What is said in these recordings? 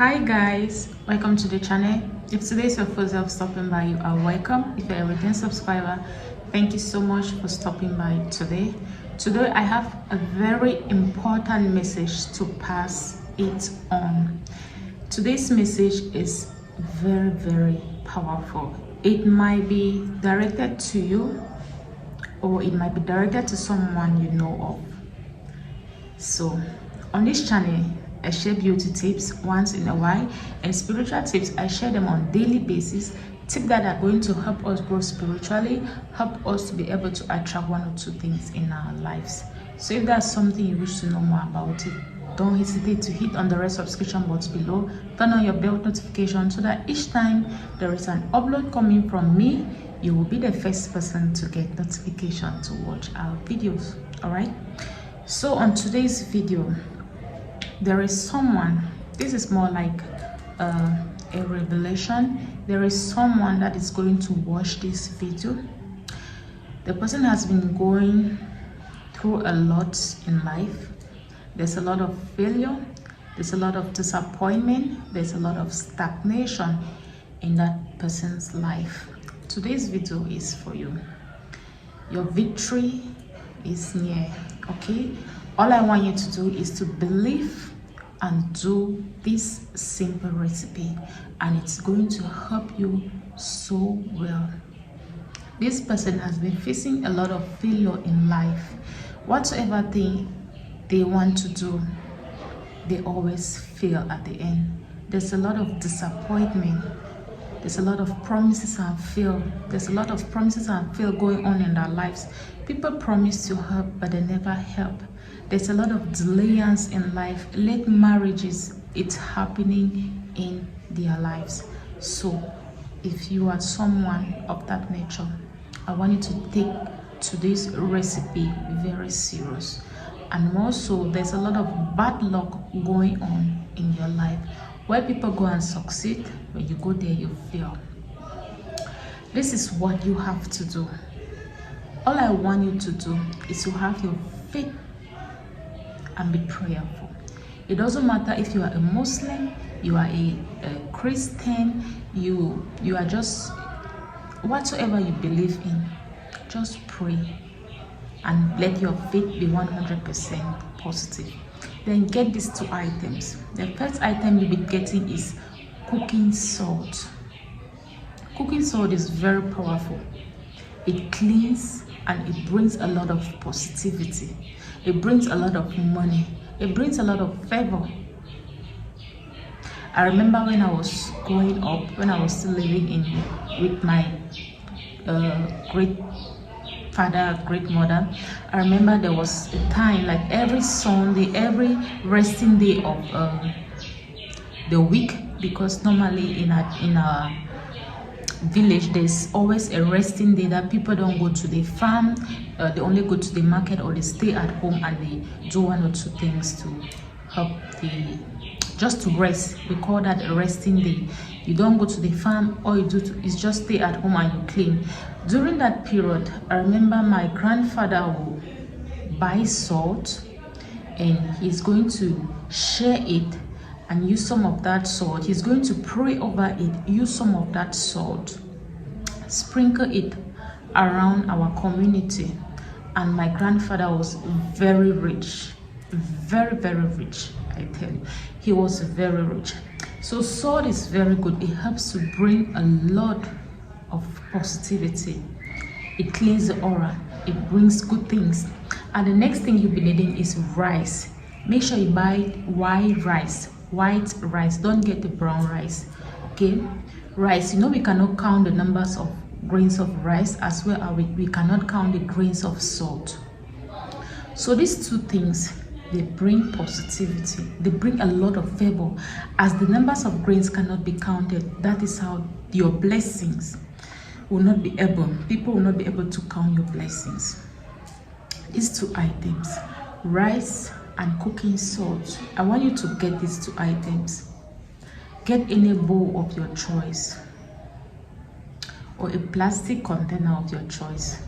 Hi guys, welcome to the channel. If today is your first time stopping by, you are welcome. If you're a return subscriber, thank you so much for stopping by today. Today I have a very important message to pass it on. Today's message is very powerful. It might be directed to you, or it might be directed to someone you know of. So on this channel, I share beauty tips once in a while, and spiritual tips I share them on daily basis. Tips that are going to help us grow spiritually, help us to be able to attract one or two things in our lives. So if that's something you wish to know more about it, don't hesitate to hit on the red subscription button below. Turn on your bell notification so that each time there is an upload coming from me, you will be the first person to get notification to watch our videos. All right. So on today's video, there is someone, this is more like a revelation. There is someone that is going to watch this video. The person has been going through a lot in life. There's a lot of failure, there's a lot of disappointment, there's a lot of stagnation in that person's life. Today's video is for you. Your victory is near. Okay, all I want you to do is to believe and do this simple recipe, and it's going to help you so well. This person has been facing a lot of failure in life. Whatsoever thing they want to do, they always fail at the end. There's a lot of disappointment. There's a lot of promises and fail. There's a lot of promises and fail going on in their lives. People promise to help, but they never help. There's a lot of delayance in life. Late marriages, it's happening in their lives. So if you are someone of that nature, I want you to take today's recipe very serious. And more so, there's a lot of bad luck going on in your life, where people go and succeed, when you go there you fail. This is what you have to do. All I want you to do is to have your faith and be prayerful. It doesn't matter if you are a Muslim, you are a Christian, you are just whatsoever you believe in, just pray and let your faith be 100% positive. Then get these two items. The first item you'll be getting is cooking salt. Cooking salt is very powerful. It cleans and it brings a lot of positivity. It brings a lot of money. It brings a lot of favor. I remember when I was growing up, when I was still living with my great father, great mother. I remember there was a time, like every Sunday, every resting day of the week, because normally in a village there's always a resting day that people don't go to the farm, they only go to the market, or they stay at home and they do one or two things to help just to rest. We call that a resting day. You don't go to the farm, all you do is just stay at home and you clean. During that period, I remember my grandfather will buy salt and he's going to share it and use some of that salt. He's going to pray over it, use some of that salt, sprinkle it around our community. And my grandfather was very rich, very rich, I tell you. He was very rich. So salt is very good. It helps to bring a lot of positivity. It cleans the aura. It brings good things. And the next thing you'll be needing is rice. Make sure you buy white rice. White rice. Don't get the brown rice. Okay? Rice. You know we cannot count the numbers of grains of rice, as well as we cannot count the grains of salt. So these two things, they bring positivity. They bring a lot of favor. As the numbers of grains cannot be counted, that is how your blessings will not be able, people will not be able to count your blessings. These two items, rice and cooking salt. I want you to get these two items. Get any bowl of your choice, or a plastic container of your choice.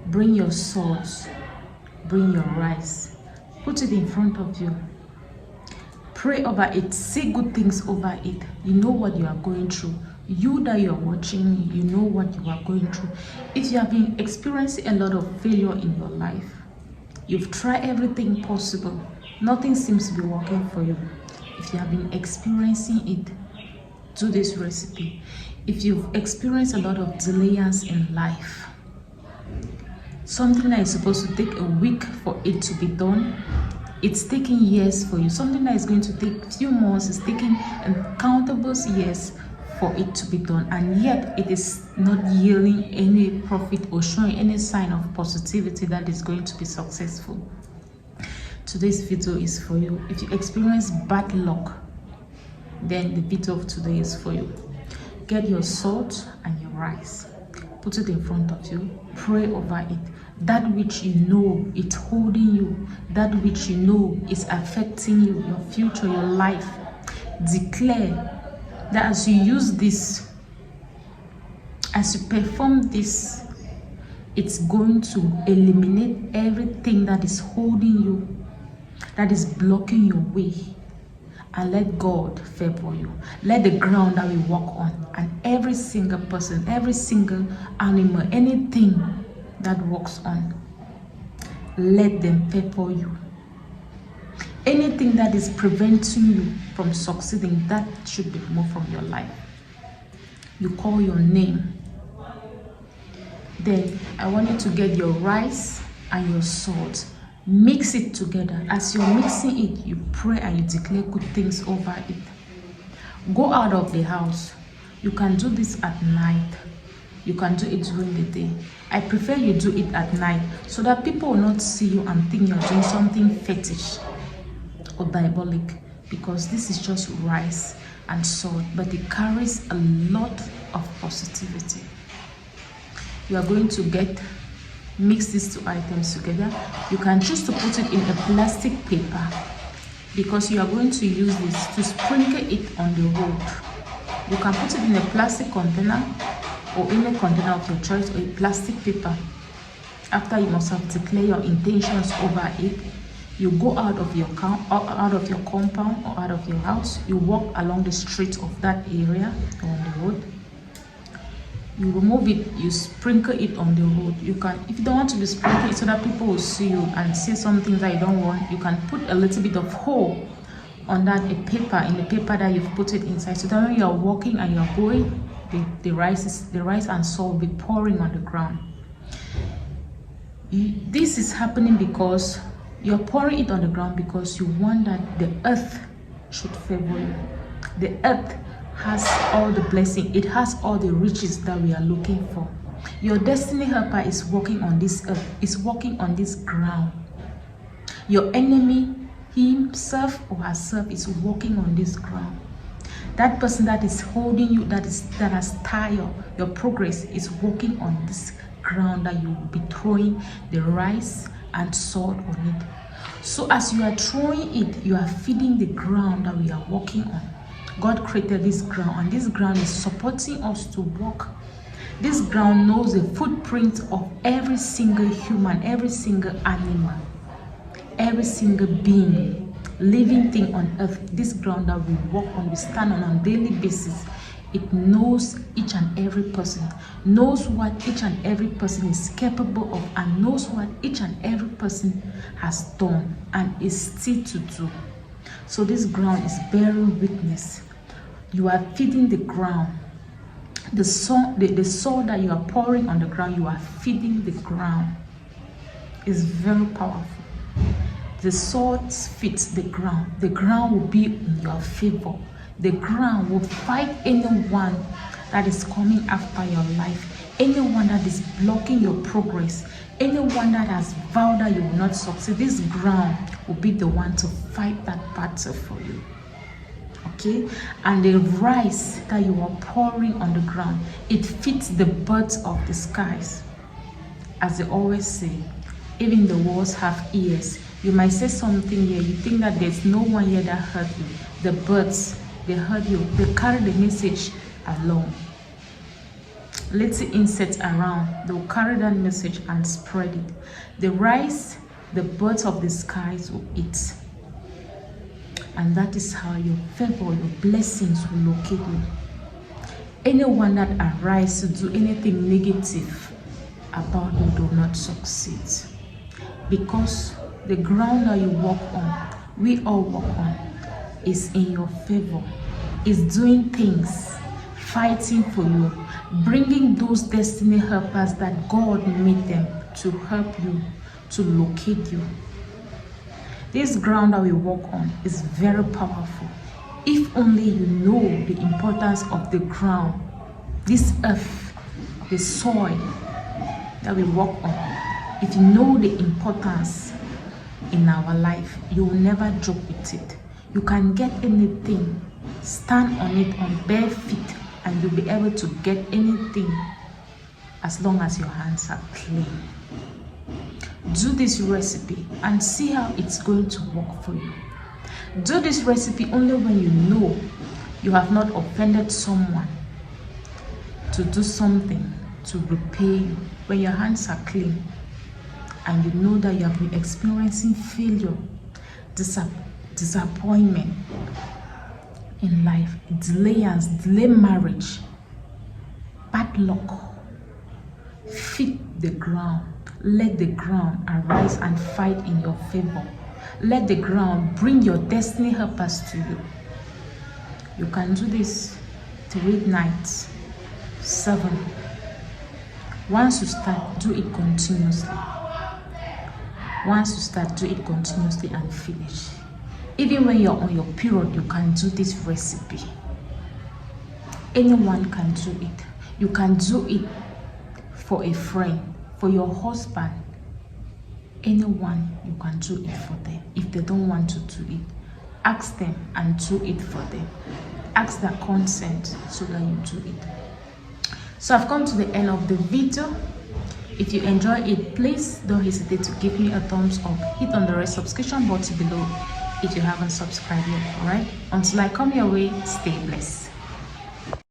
Bring your salt, bring your rice, put it in front of you. Pray over it. Say good things over it. You know what you are going through. You that you are watching me, you know what you are going through. If you have been experiencing a lot of failure in your life, you've tried everything possible, nothing seems to be working for you. If you have been experiencing it, do this recipe. If you've experienced a lot of delays in life, something that is supposed to take a week for it to be done, it's taking years for you. Something that is going to take a few months is taking uncountable years for it to be done, and yet it is not yielding any profit or showing any sign of positivity that is going to be successful. Today's video is for you. If you experience bad luck, then the video of today is for you. Get your salt and your rice, put it in front of you, pray over it. That which you know is holding you, that which you know is affecting you, your future, your life, declare that as you use this, as you perform this, it's going to eliminate everything that is holding you, that is blocking your way, and let God favor you. Let the ground that we walk on, and every single person, every single animal, anything that walks on, let them favor you. Anything that is preventing you from succeeding, that should be removed from your life. You call your name. Then I want you to get your rice and your salt. Mix it together. As you're mixing it, you pray and you declare good things over it. Go out of the house. You can do this at night. You can do it during the day. I prefer you do it at night so that people will not see you and think you're doing something fetish or diabolic, because this is just rice and salt, but it carries a lot of positivity. You are going to mix these two items together. You can choose to put it in a plastic paper, because you are going to use this to sprinkle it on the road. You can put it in a plastic container or any container of your choice, or a plastic paper. After you must have declared your intentions over it, you go out of your compound or out of your house. You walk along the street of that area or on the road. You remove it, you sprinkle it on the road. You can, if you don't want to be sprinkling it so that people will see you and say something that you don't want, you can put a little bit of hole on that, in the paper that you've put it inside, so that when you are walking and you are going, the rice and salt will be pouring on the ground. This is happening because you're pouring it on the ground because you want that the earth should favor you. The earth has all the blessing, it has all the riches that we are looking for. Your destiny helper is walking on this earth, is walking on this ground. Your enemy, himself or herself, is walking on this ground. That person that is holding you, that has tired your progress, is walking on this ground that you will be throwing the rice and salt on it. So as you are throwing it, you are feeding the ground that we are walking on. God created this ground, and this ground is supporting us to walk. This ground knows the footprint of every single human, every single animal, every single being, living thing on earth. This ground that we walk on, we stand on a daily basis, it knows each and every person, knows what each and every person is capable of, and knows what each and every person has done and is still to do. So this ground is bearing witness. You are feeding the ground. The salt that you are pouring on the ground, you are feeding the ground. It's very powerful. The salt feeds the ground. The ground will be in your favor. The ground will fight anyone that is coming after your life, anyone that is blocking your progress, anyone that has vowed that you will not succeed. This ground will be the one to fight that battle for you. Okay? And the rice that you are pouring on the ground, it feeds the birds of the skies. As they always say, even the walls have ears. You might say something here, you think that there's no one here that heard you. The birds, they heard you. They carry the message along. Let's see insects around. They'll carry that message and spread it. The rice, the birds of the skies will eat. And that is how your favor, your blessings will locate you. Anyone that arises to do anything negative about you do not succeed. Because the ground that you walk on, we all walk on, is in your favor, is doing things, fighting for you, bringing those destiny helpers that God made them to help you, to locate you. This ground that we walk on is very powerful. If only you know the importance of the ground, this earth, the soil that we walk on. If you know the importance in our life, you will never joke with it. You can get anything, stand on it on bare feet, and you'll be able to get anything as long as your hands are clean. Do this recipe and see how it's going to work for you. Do this recipe only when you know you have not offended someone to do something to repay you. When your hands are clean and you know that you have been experiencing failure, disappointment in life, delay marriage, bad luck, feed the ground. Let the ground arise and fight in your favor. Let the ground bring your destiny helpers to you. You can do this 3 nights, 7. Once you start, do it continuously. Once you start, do it continuously and finish. Even when you're on your period, you can do this recipe. Anyone can do it. You can do it for a friend, for your husband. Anyone, you can do it for them. If they don't want to do it, ask them and do it for them. Ask their consent so that you do it. So I've come to the end of the video. If you enjoy it, please don't hesitate to give me a thumbs up. Hit on the red subscription button below if you haven't subscribed yet. Alright, until I come your way, stay blessed.